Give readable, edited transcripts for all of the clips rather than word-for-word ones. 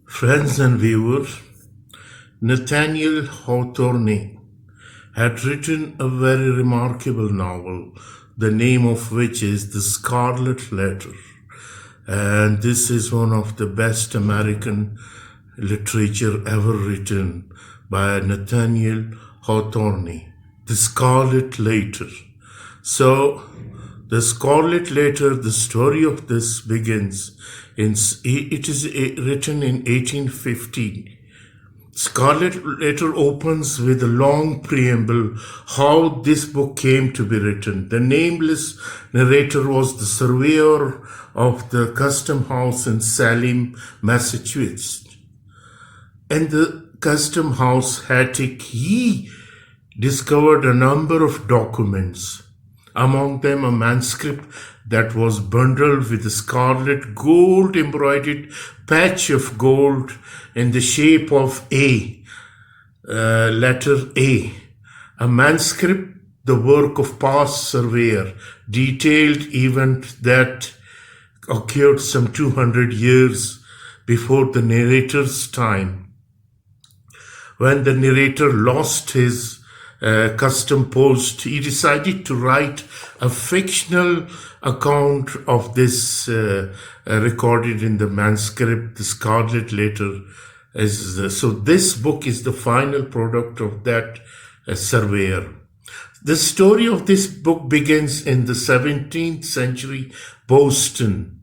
Friends and viewers, Nathaniel Hawthorne had written a very remarkable novel, the name of which is The Scarlet Letter. And this is one of the best American literature ever written by Nathaniel Hawthorne, The Scarlet Letter. So, The Scarlet Letter, the story of this begins it is written in 1815. Scarlet Letter opens with a long preamble how this book came to be written. The nameless narrator was the surveyor of the custom house in Salem, Massachusetts. In the custom house attic, he discovered a number of documents, among them a manuscript that was bundled with a scarlet gold embroidered patch of gold in the shape of A, letter A. A manuscript, the work of past surveyor, detailed event that occurred some 200 years before the narrator's time. When the narrator lost his custom post, he decided to write a fictional account of this recorded in the manuscript, the Scarlet Letter. So this book is the final product of that surveyor. The story of this book begins in the 17th century Boston,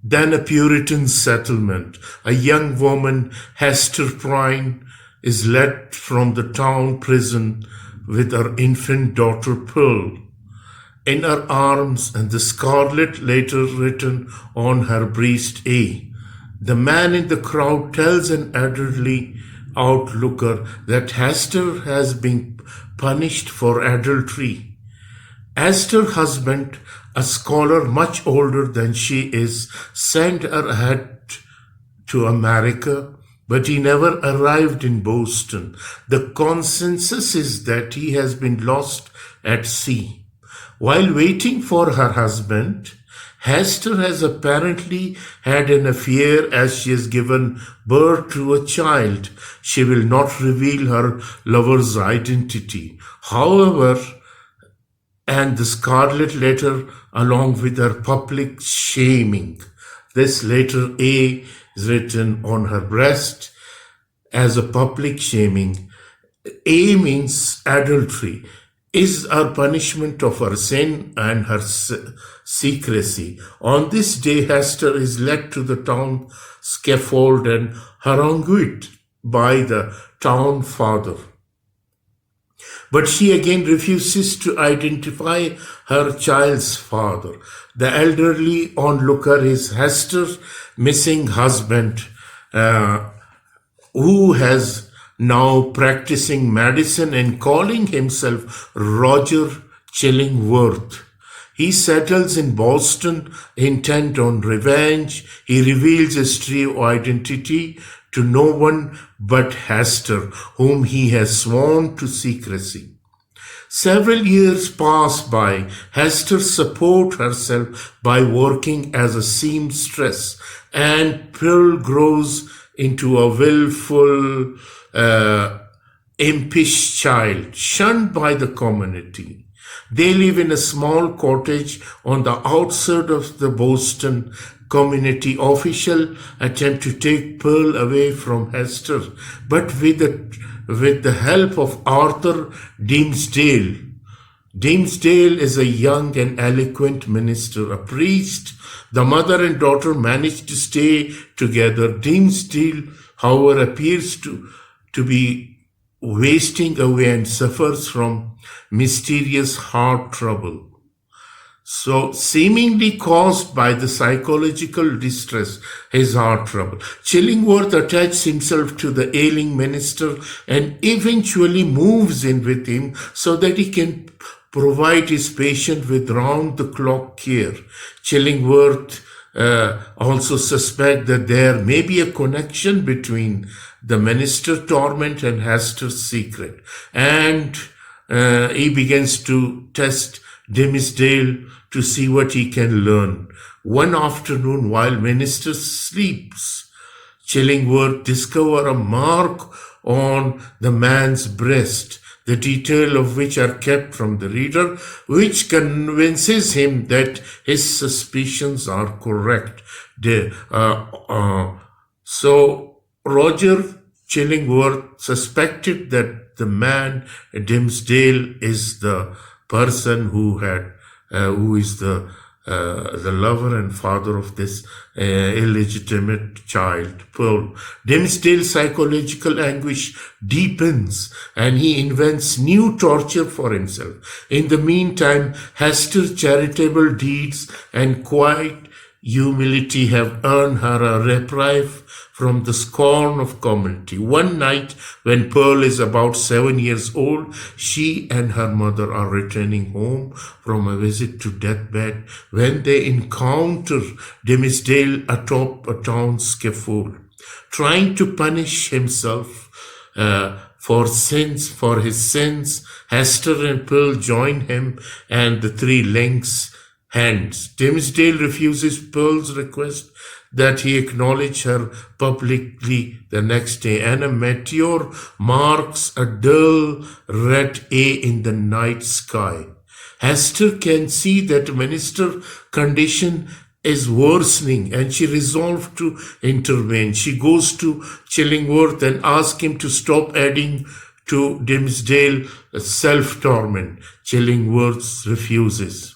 then a Puritan settlement. A young woman, Hester Prynne, is led from the town prison with her infant daughter Pearl in her arms and the Scarlet Letter written on her breast A. The man in the crowd tells an elderly outlooker that Hester has been punished for adultery. As her husband, a scholar much older than she is, sent her ahead to America, but he never arrived in Boston. The consensus is that he has been lost at sea. While waiting for her husband, Hester has apparently had an affair as she has given birth to a child. She will not reveal her lover's identity. However, and the Scarlet Letter along with her public shaming. This letter A is written on her breast as a public shaming. A means adultery, is her punishment of her sin and her secrecy. On this day, Hester is led to the town scaffold and harangued by the town father. But she again refuses to identify her child's father. The elderly onlooker is Hester's missing husband, who has now practicing medicine and calling himself Roger Chillingworth. He settles in Boston, intent on revenge. He reveals his true identity to no one but Hester, whom he has sworn to secrecy. Several years pass by. Hester supports herself by working as a seamstress, and Pearl grows into a willful, impish child, shunned by the community. They live in a small cottage on the outskirts of the Boston community. Official attempt to take Pearl away from Hester, but with the help of Arthur Dimmesdale. Dimmesdale is a young and eloquent minister, a priest. The mother and daughter manage to stay together. Dimmesdale, however, appears to be wasting away and suffers from mysterious heart trouble, so seemingly caused by the psychological distress, his heart trouble. Chillingworth attaches himself to the ailing minister and eventually moves in with him so that he can provide his patient with round-the-clock care. Chillingworth also suspects that there may be a connection between the minister's torment and Hester's secret, and he begins to test Dimmesdale to see what he can learn. One afternoon, while minister sleeps, Chillingworth discover a mark on the man's breast, the detail of which are kept from the reader, which convinces him that his suspicions are correct. So Roger Chillingworth suspected that the man Dimmesdale is the person who is the lover and father of this illegitimate child, Pearl. Dimmesdale's psychological anguish deepens and he invents new torture for himself. In the meantime, Hester's charitable deeds and quiet humility have earned her a reprieve from the scorn of community. One night, when Pearl is about 7 years old, she and her mother are returning home from a visit to deathbed when they encounter Dimmesdale atop a town scaffold. Trying to punish himself for his sins, Hester and Pearl join him and the three links hands. Dimmesdale refuses Pearl's request that he acknowledge her publicly the next day, and a meteor marks a dull red A in the night sky. Hester can see that minister's condition is worsening and she resolved to intervene. She goes to Chillingworth and asks him to stop adding to Dimmesdale's self-torment. Chillingworth refuses.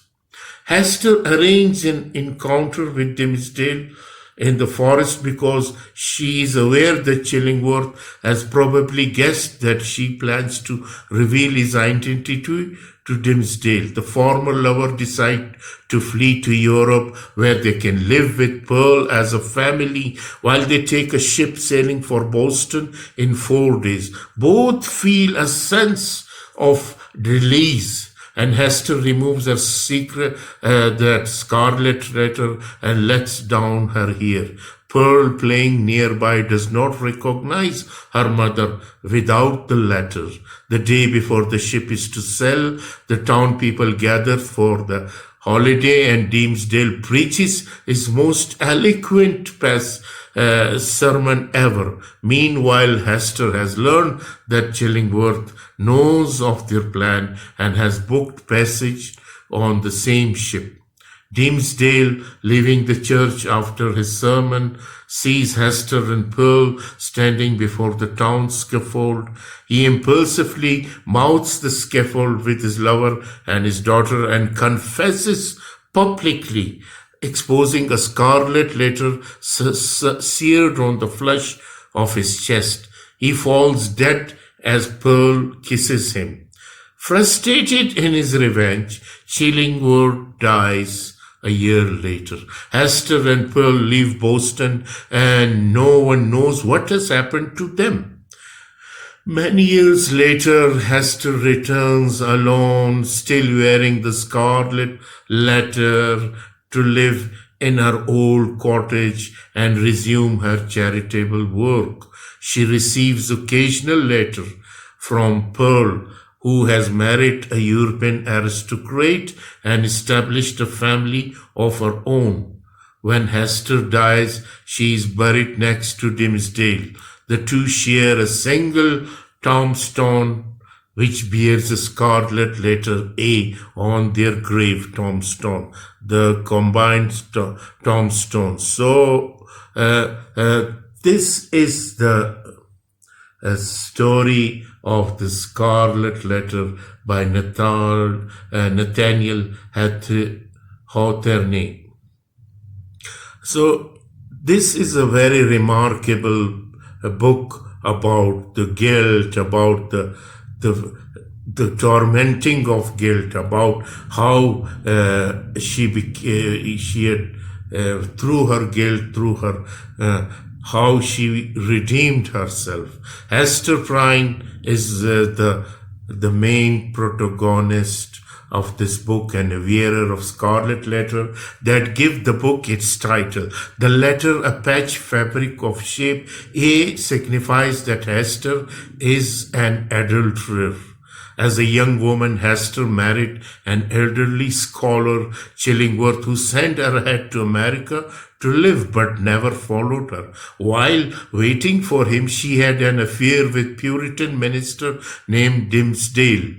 Hester arranges an encounter with Dimmesdale in the forest because she is aware that Chillingworth has probably guessed that she plans to reveal his identity to Dimmesdale. The former lover decide to flee to Europe where they can live with Pearl as a family while they take a ship sailing for Boston in 4 days. Both feel a sense of release. And Hester removes her secret, that scarlet letter, and lets down her hair. Pearl, playing nearby, does not recognize her mother without the letter. The day before the ship is to sail, the town people gather for the holiday, and Dimmesdale preaches his most eloquent sermon ever. Meanwhile, Hester has learned that Chillingworth knows of their plan and has booked passage on the same ship. Dimmesdale, leaving the church after his sermon, sees Hester and Pearl standing before the town scaffold. He impulsively mounts the scaffold with his lover and his daughter and confesses publicly, exposing a scarlet letter seared on the flesh of his chest. He falls dead as Pearl kisses him. Frustrated in his revenge, Chillingworth dies a year later. Hester and Pearl leave Boston and no one knows what has happened to them. Many years later, Hester returns alone, still wearing the scarlet letter, to live in her old cottage and resume her charitable work. She receives occasional letters from Pearl, who has married a European aristocrat and established a family of her own. When Hester dies, she is buried next to Dimmesdale. The two share a single tombstone which bears a scarlet letter A on their grave tombstone, the combined tombstone. So this is the story of the Scarlet Letter by Nathaniel Hawthorne. So this is a very remarkable book about the guilt, about the tormenting of guilt, about how she had through her guilt, through her how she redeemed herself. Hester Prynne is the main protagonist of this book and a wearer of scarlet letter that give the book its title. The letter, a patch fabric of shape A, signifies that Hester is an adulterer. As a young woman, Hester married an elderly scholar, Chillingworth, who sent her ahead to America to live but never followed her. While waiting for him, she had an affair with Puritan minister named Dimmesdale,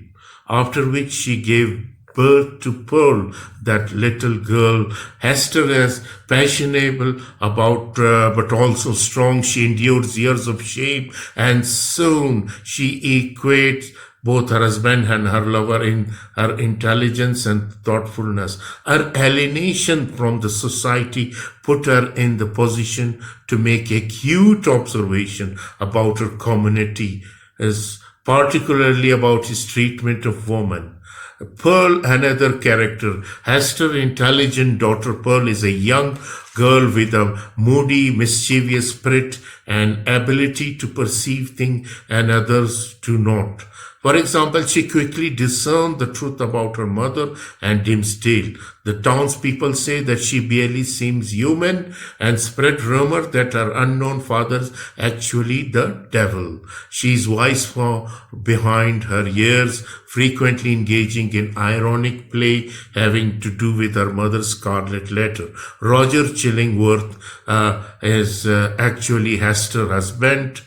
after which she gave birth to Pearl, that little girl. Hester is passionate about, but also strong. She endures years of shame, and soon she equates both her husband and her lover in her intelligence and thoughtfulness. Her alienation from the society put her in the position to make acute observation about her community, particularly about his treatment of women. Pearl, another character. Hester's intelligent daughter Pearl is a young girl with a moody, mischievous spirit and ability to perceive things and others do not. For example, she quickly discerned the truth about her mother and Dimmesdale. The townspeople say that she barely seems human and spread rumor that her unknown father is actually the devil. She is wise for behind her years, frequently engaging in ironic play having to do with her mother's Scarlet letter. Roger Chillingworth is actually Hester's husband.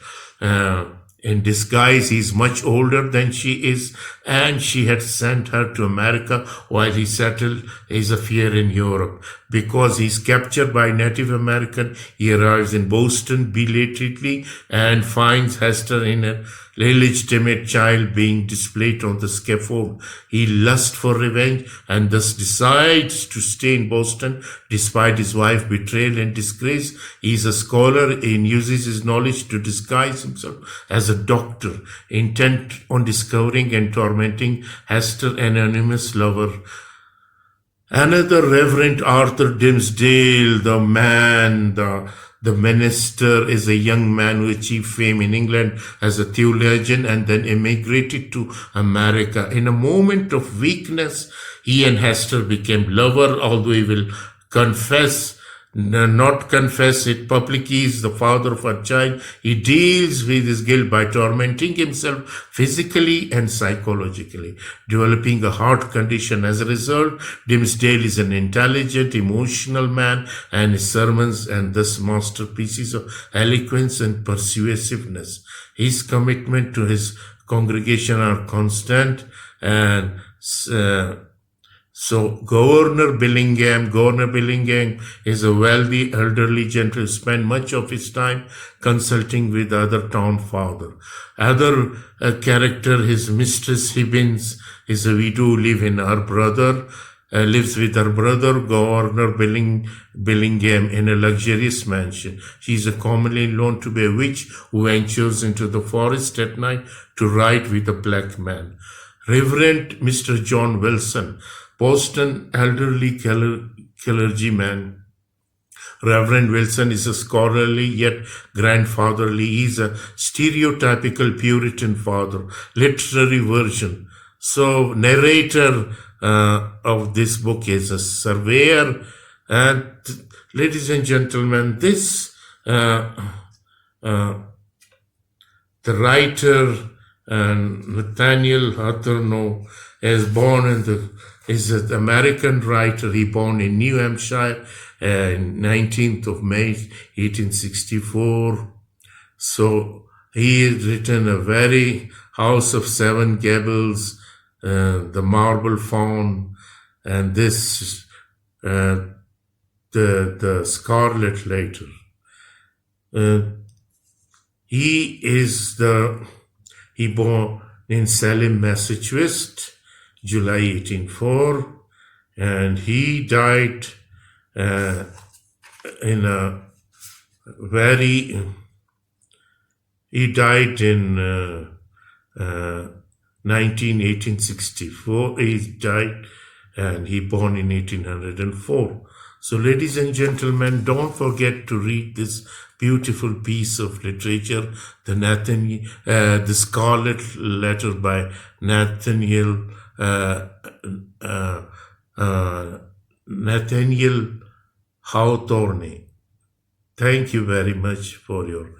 In disguise, he's much older than she is, and she had sent her to America while he settled his affair in Europe. Because he's captured by Native American, he arrives in Boston belatedly and finds Hester in a illegitimate child being displayed on the scaffold. He lusts for revenge and thus decides to stay in Boston despite his wife's betrayal and disgrace. He is a scholar and uses his knowledge to disguise himself as a doctor, intent on discovering and tormenting Hester's anonymous lover. Another Reverend Arthur Dimmesdale, the minister, is a young man who achieved fame in England as a theologian and then emigrated to America. In a moment of weakness, he and Hester became lovers, although he will not confess it publicly. He is the father of a child. He deals with his guilt by tormenting himself physically and psychologically, developing a heart condition. As a result, Dimmesdale is an intelligent, emotional man, and his sermons and thus masterpieces of eloquence and persuasiveness. His commitment to his congregation are constant, and so Governor Billingham is a wealthy elderly gentleman who spent much of his time consulting with other town father. Other character, his mistress Hibbins, is a widow who lives with her brother, Governor Billingham, in a luxurious mansion. She is commonly known to be a witch who ventures into the forest at night to ride with a black man. Reverend Mr. John Wilson, Boston elderly clergyman. Reverend Wilson is a scholarly yet grandfatherly. He is a stereotypical Puritan father, literary version. So narrator of this book is a surveyor. And ladies and gentlemen, this the writer Nathaniel Hawthorne is an American writer. He born in New Hampshire, 19th of May, 1864. So he has written a very House of Seven Gables, The Marble Faun, and this, the Scarlet letter. He born in Salem, Massachusetts, July 1804, and he died in 1864. He died and he born in 1804. So ladies and gentlemen, don't forget to read this beautiful piece of literature, the Scarlet Letter by Nathaniel Hawthorne. Thank you very much for your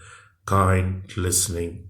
kind listening.